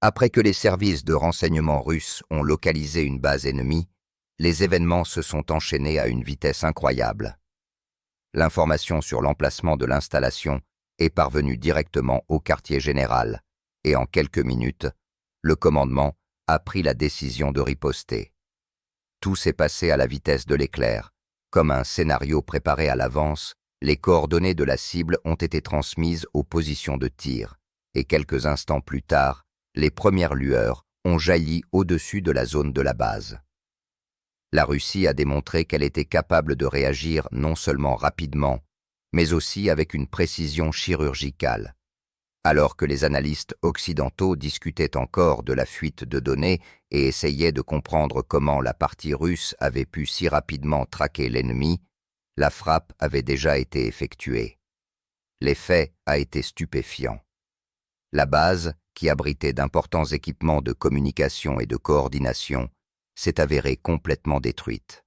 Après que les services de renseignement russes ont localisé une base ennemie, les événements se sont enchaînés à une vitesse incroyable. L'information sur l'emplacement de l'installation est parvenue directement au quartier général, et en quelques minutes, le commandement a pris la décision de riposter. Tout s'est passé à la vitesse de l'éclair. Comme un scénario préparé à l'avance, les coordonnées de la cible ont été transmises aux positions de tir, et quelques instants plus tard, les premières lueurs ont jailli au-dessus de la zone de la base. La Russie a démontré qu'elle était capable de réagir non seulement rapidement, mais aussi avec une précision chirurgicale. Alors que les analystes occidentaux discutaient encore de la fuite de données et essayaient de comprendre comment la partie russe avait pu si rapidement traquer l'ennemi, la frappe avait déjà été effectuée. L'effet a été stupéfiant. La base, qui abritait d'importants équipements de communication et de coordination, s'est avérée complètement détruite.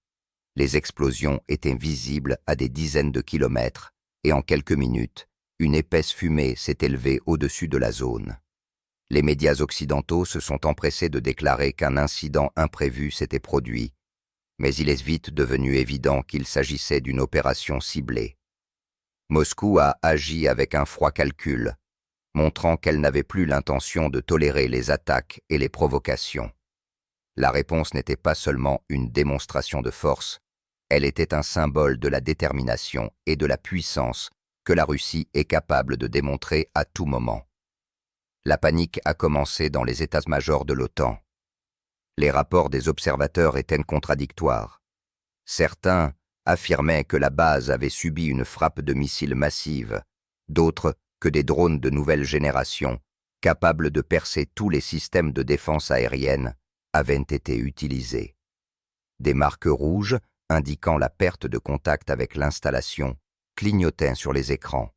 Les explosions étaient visibles à des dizaines de kilomètres et en quelques minutes, une épaisse fumée s'est élevée au-dessus de la zone. Les médias occidentaux se sont empressés de déclarer qu'un incident imprévu s'était produit, mais il est vite devenu évident qu'il s'agissait d'une opération ciblée. Moscou a agi avec un froid calcul, montrant qu'elle n'avait plus l'intention de tolérer les attaques et les provocations. La réponse n'était pas seulement une démonstration de force, elle était un symbole de la détermination et de la puissance que la Russie est capable de démontrer à tout moment. La panique a commencé dans les états-majors de l'OTAN. Les rapports des observateurs étaient contradictoires. Certains affirmaient que la base avait subi une frappe de missiles massive, d'autres que des drones de nouvelle génération, capables de percer tous les systèmes de défense aérienne, avaient été utilisés. Des marques rouges, indiquant la perte de contact avec l'installation, clignotaient sur les écrans.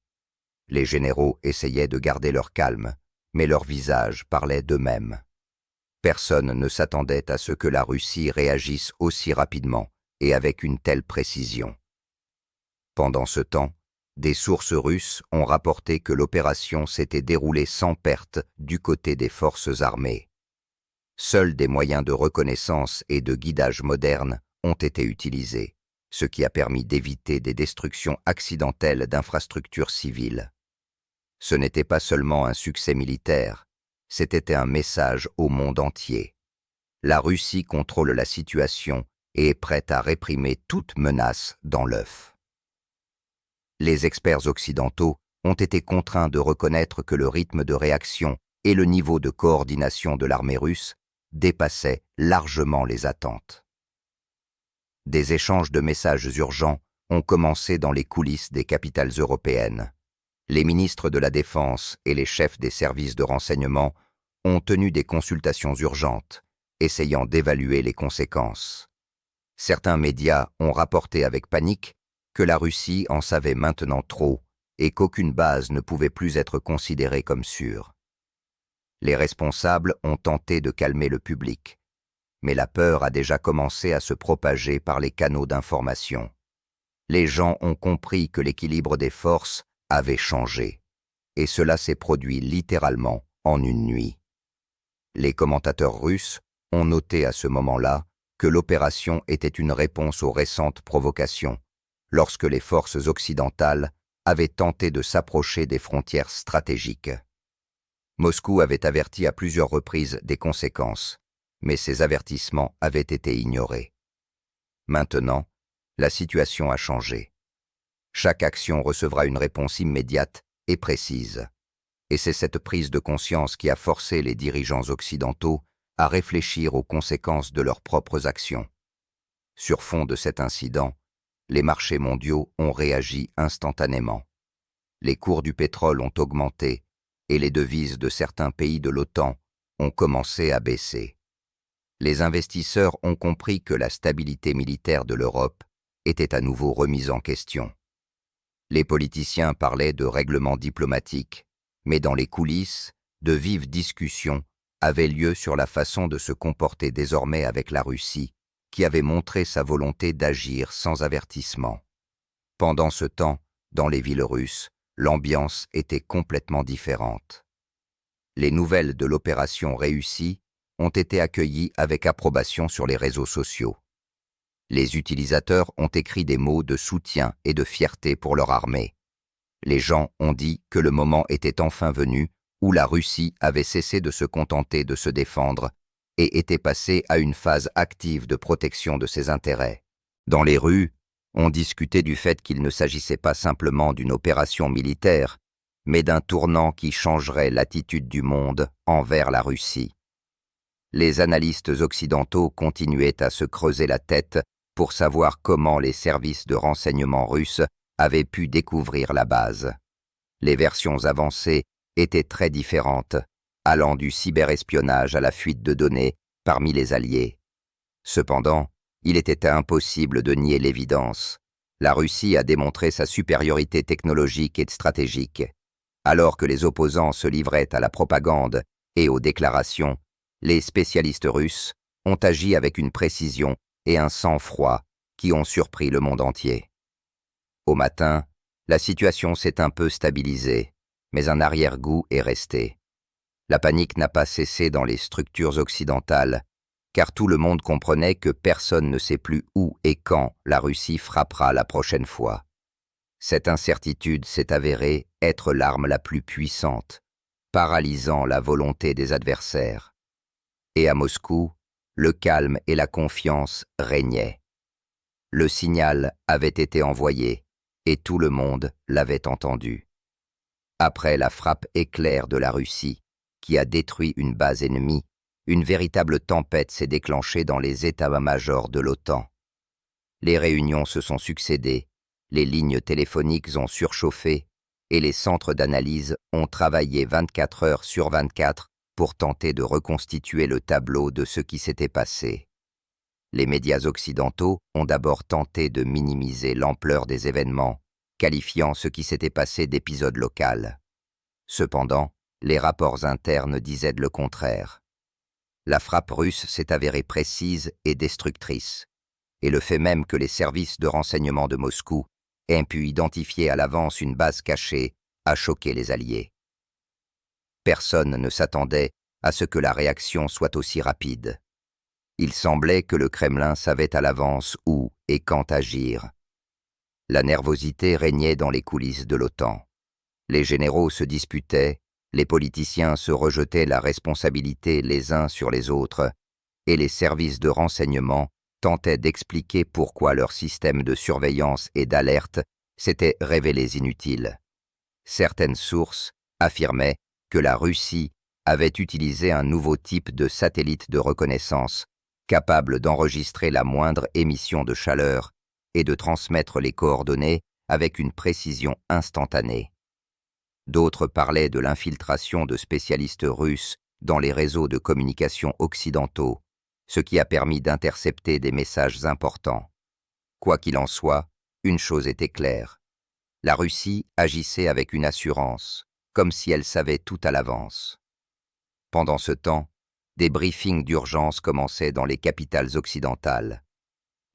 Les généraux essayaient de garder leur calme, mais leurs visages parlaient d'eux-mêmes. Personne ne s'attendait à ce que la Russie réagisse aussi rapidement et avec une telle précision. Pendant ce temps, des sources russes ont rapporté que l'opération s'était déroulée sans perte du côté des forces armées. Seuls des moyens de reconnaissance et de guidage modernes ont été utilisés, ce qui a permis d'éviter des destructions accidentelles d'infrastructures civiles. Ce n'était pas seulement un succès militaire, c'était un message au monde entier. La Russie contrôle la situation et est prête à réprimer toute menace dans l'œuf. Les experts occidentaux ont été contraints de reconnaître que le rythme de réaction et le niveau de coordination de l'armée russe dépassaient largement les attentes. Des échanges de messages urgents ont commencé dans les coulisses des capitales européennes. Les ministres de la Défense et les chefs des services de renseignement ont tenu des consultations urgentes, essayant d'évaluer les conséquences. Certains médias ont rapporté avec panique que la Russie en savait maintenant trop et qu'aucune base ne pouvait plus être considérée comme sûre. Les responsables ont tenté de calmer le public, mais la peur a déjà commencé à se propager par les canaux d'information. Les gens ont compris que l'équilibre des forces avait changé, et cela s'est produit littéralement en une nuit. Les commentateurs russes ont noté à ce moment-là que l'opération était une réponse aux récentes provocations, lorsque les forces occidentales avaient tenté de s'approcher des frontières stratégiques. Moscou avait averti à plusieurs reprises des conséquences, mais ces avertissements avaient été ignorés. Maintenant, la situation a changé. Chaque action recevra une réponse immédiate et précise. Et c'est cette prise de conscience qui a forcé les dirigeants occidentaux à réfléchir aux conséquences de leurs propres actions. Sur fond de cet incident, les marchés mondiaux ont réagi instantanément. Les cours du pétrole ont augmenté et les devises de certains pays de l'OTAN ont commencé à baisser. Les investisseurs ont compris que la stabilité militaire de l'Europe était à nouveau remise en question. Les politiciens parlaient de règlements diplomatiques, mais dans les coulisses, de vives discussions avaient lieu sur la façon de se comporter désormais avec la Russie, qui avait montré sa volonté d'agir sans avertissement. Pendant ce temps, dans les villes russes, l'ambiance était complètement différente. Les nouvelles de l'opération réussie ont été accueillies avec approbation sur les réseaux sociaux. Les utilisateurs ont écrit des mots de soutien et de fierté pour leur armée. Les gens ont dit que le moment était enfin venu où la Russie avait cessé de se contenter de se défendre et était passée à une phase active de protection de ses intérêts. Dans les rues, on discutait du fait qu'il ne s'agissait pas simplement d'une opération militaire, mais d'un tournant qui changerait l'attitude du monde envers la Russie. Les analystes occidentaux continuaient à se creuser la tête pour savoir comment les services de renseignement russes avaient pu découvrir la base. Les versions avancées étaient très différentes, allant du cyberespionnage à la fuite de données parmi les alliés. Cependant, il était impossible de nier l'évidence. La Russie a démontré sa supériorité technologique et stratégique. Alors que les opposants se livraient à la propagande et aux déclarations, les spécialistes russes ont agi avec une précision et un sang-froid qui ont surpris le monde entier. Au matin, la situation s'est un peu stabilisée, mais un arrière-goût est resté. La panique n'a pas cessé dans les structures occidentales, car tout le monde comprenait que personne ne sait plus où et quand la Russie frappera la prochaine fois. Cette incertitude s'est avérée être l'arme la plus puissante, paralysant la volonté des adversaires. Et à Moscou, le calme et la confiance régnaient. Le signal avait été envoyé, et tout le monde l'avait entendu. Après la frappe éclair de la Russie, qui a détruit une base ennemie, une véritable tempête s'est déclenchée dans les états-majors de l'OTAN. Les réunions se sont succédées, les lignes téléphoniques ont surchauffé et les centres d'analyse ont travaillé 24 heures sur 24 pour tenter de reconstituer le tableau de ce qui s'était passé. Les médias occidentaux ont d'abord tenté de minimiser l'ampleur des événements, qualifiant ce qui s'était passé d'épisode local. Cependant, les rapports internes disaient le contraire. La frappe russe s'est avérée précise et destructrice, et le fait même que les services de renseignement de Moscou aient pu identifier à l'avance une base cachée a choqué les Alliés. Personne ne s'attendait à ce que la réaction soit aussi rapide. Il semblait que le Kremlin savait à l'avance où et quand agir. La nervosité régnait dans les coulisses de l'OTAN. Les généraux se disputaient, les politiciens se rejetaient la responsabilité les uns sur les autres, et les services de renseignement tentaient d'expliquer pourquoi leur système de surveillance et d'alerte s'était révélé inutile. Certaines sources affirmaient que la Russie avait utilisé un nouveau type de satellite de reconnaissance, capable d'enregistrer la moindre émission de chaleur et de transmettre les coordonnées avec une précision instantanée. D'autres parlaient de l'infiltration de spécialistes russes dans les réseaux de communication occidentaux, ce qui a permis d'intercepter des messages importants. Quoi qu'il en soit, une chose était claire. La Russie agissait avec une assurance, comme si elle savait tout à l'avance. Pendant ce temps, des briefings d'urgence commençaient dans les capitales occidentales.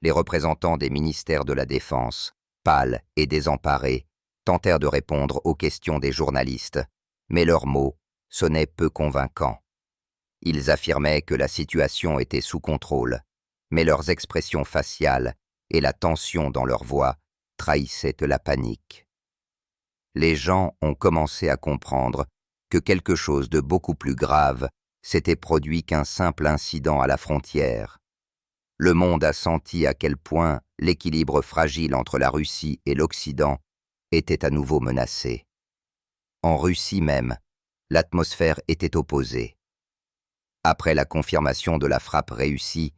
Les représentants des ministères de la Défense, pâles et désemparés, tentèrent de répondre aux questions des journalistes, mais leurs mots sonnaient peu convaincants. Ils affirmaient que la situation était sous contrôle, mais leurs expressions faciales et la tension dans leur voix trahissaient la panique. Les gens ont commencé à comprendre que quelque chose de beaucoup plus grave s'était produit qu'un simple incident à la frontière. Le monde a senti à quel point l'équilibre fragile entre la Russie et l'Occident était à nouveau menacé. En Russie même, l'atmosphère était opposée. Après la confirmation de la frappe réussie,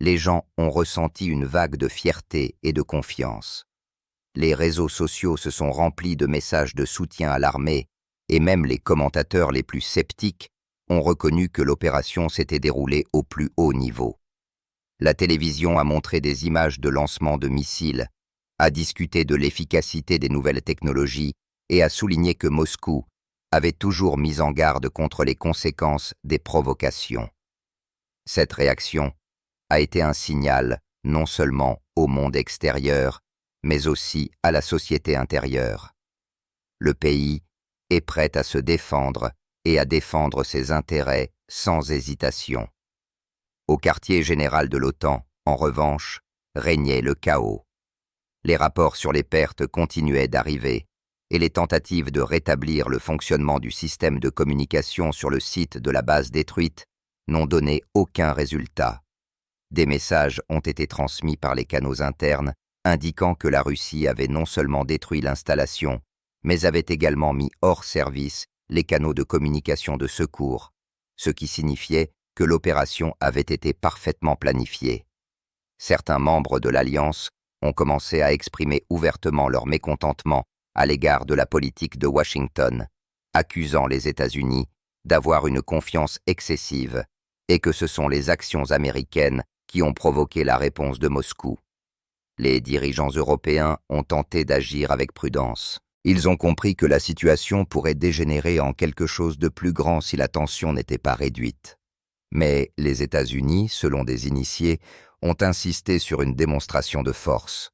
les gens ont ressenti une vague de fierté et de confiance. Les réseaux sociaux se sont remplis de messages de soutien à l'armée et même les commentateurs les plus sceptiques ont reconnu que l'opération s'était déroulée au plus haut niveau. La télévision a montré des images de lancement de missiles, a discuté de l'efficacité des nouvelles technologies et a souligné que Moscou avait toujours mis en garde contre les conséquences des provocations. Cette réaction a été un signal non seulement au monde extérieur, mais aussi à la société intérieure. Le pays est prêt à se défendre et à défendre ses intérêts sans hésitation. Au quartier général de l'OTAN, en revanche, régnait le chaos. Les rapports sur les pertes continuaient d'arriver, et les tentatives de rétablir le fonctionnement du système de communication sur le site de la base détruite n'ont donné aucun résultat. Des messages ont été transmis par les canaux internes indiquant que la Russie avait non seulement détruit l'installation, mais avait également mis hors service les canaux de communication de secours, ce qui signifiait que l'opération avait été parfaitement planifiée. Certains membres de l'Alliance ont commencé à exprimer ouvertement leur mécontentement à l'égard de la politique de Washington, accusant les États-Unis d'avoir une confiance excessive et que ce sont les actions américaines qui ont provoqué la réponse de Moscou. Les dirigeants européens ont tenté d'agir avec prudence. Ils ont compris que la situation pourrait dégénérer en quelque chose de plus grand si la tension n'était pas réduite. Mais les États-Unis, selon des initiés, ont insisté sur une démonstration de force.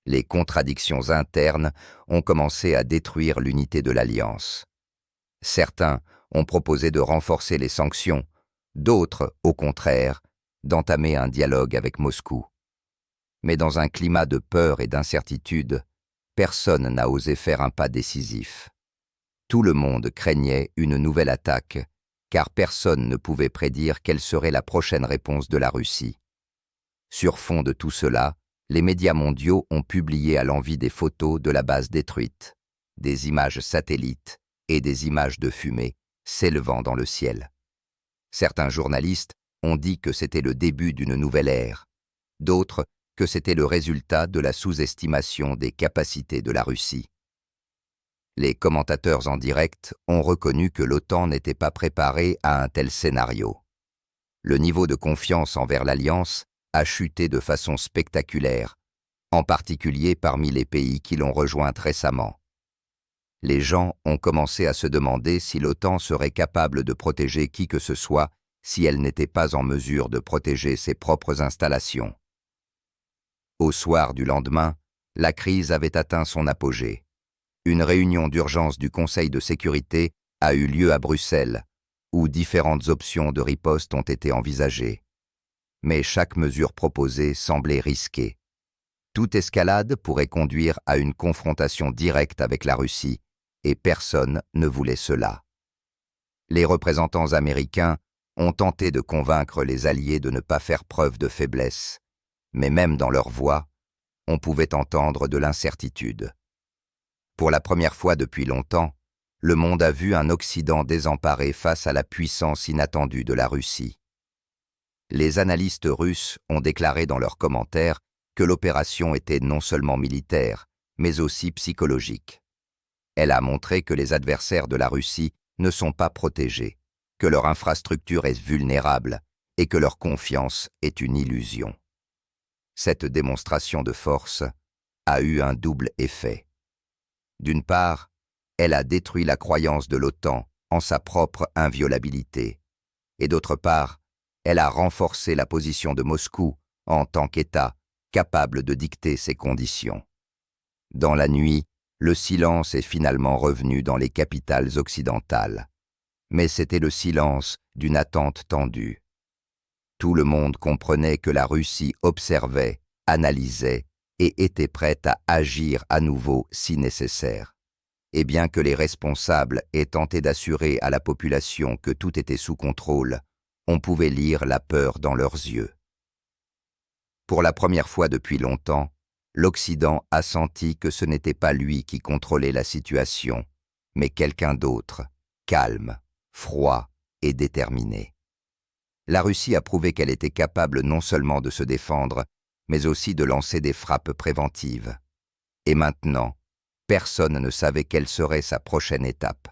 Les contradictions internes ont commencé à détruire l'unité de l'Alliance. Certains ont proposé de renforcer les sanctions, d'autres, au contraire, d'entamer un dialogue avec Moscou. Mais dans un climat de peur et d'incertitude, personne n'a osé faire un pas décisif. Tout le monde craignait une nouvelle attaque, car personne ne pouvait prédire quelle serait la prochaine réponse de la Russie. Sur fond de tout cela, les médias mondiaux ont publié à l'envi des photos de la base détruite, des images satellites et des images de fumée s'élevant dans le ciel. Certains journalistes ont dit que c'était le début d'une nouvelle ère, d'autres que c'était le résultat de la sous-estimation des capacités de la Russie. Les commentateurs en direct ont reconnu que l'OTAN n'était pas préparée à un tel scénario. Le niveau de confiance envers l'Alliance a chuté de façon spectaculaire, en particulier parmi les pays qui l'ont rejointe récemment. Les gens ont commencé à se demander si l'OTAN serait capable de protéger qui que ce soit si elle n'était pas en mesure de protéger ses propres installations. Au soir du lendemain, la crise avait atteint son apogée. Une réunion d'urgence du Conseil de sécurité a eu lieu à Bruxelles, où différentes options de riposte ont été envisagées. Mais chaque mesure proposée semblait risquée. Toute escalade pourrait conduire à une confrontation directe avec la Russie, et personne ne voulait cela. Les représentants américains ont tenté de convaincre les alliés de ne pas faire preuve de faiblesse, mais même dans leur voix, on pouvait entendre de l'incertitude. Pour la première fois depuis longtemps, le monde a vu un Occident désemparé face à la puissance inattendue de la Russie. Les analystes russes ont déclaré dans leurs commentaires que l'opération était non seulement militaire, mais aussi psychologique. Elle a montré que les adversaires de la Russie ne sont pas protégés, que leur infrastructure est vulnérable et que leur confiance est une illusion. Cette démonstration de force a eu un double effet. D'une part, elle a détruit la croyance de l'OTAN en sa propre inviolabilité, et d'autre part, elle a renforcé la position de Moscou en tant qu'État capable de dicter ses conditions. Dans la nuit, le silence est finalement revenu dans les capitales occidentales. Mais c'était le silence d'une attente tendue. Tout le monde comprenait que la Russie observait, analysait et était prête à agir à nouveau si nécessaire. Et bien que les responsables aient tenté d'assurer à la population que tout était sous contrôle, on pouvait lire la peur dans leurs yeux. Pour la première fois depuis longtemps, l'Occident a senti que ce n'était pas lui qui contrôlait la situation, mais quelqu'un d'autre, calme, froid et déterminé. La Russie a prouvé qu'elle était capable non seulement de se défendre, mais aussi de lancer des frappes préventives. Et maintenant, personne ne savait quelle serait sa prochaine étape.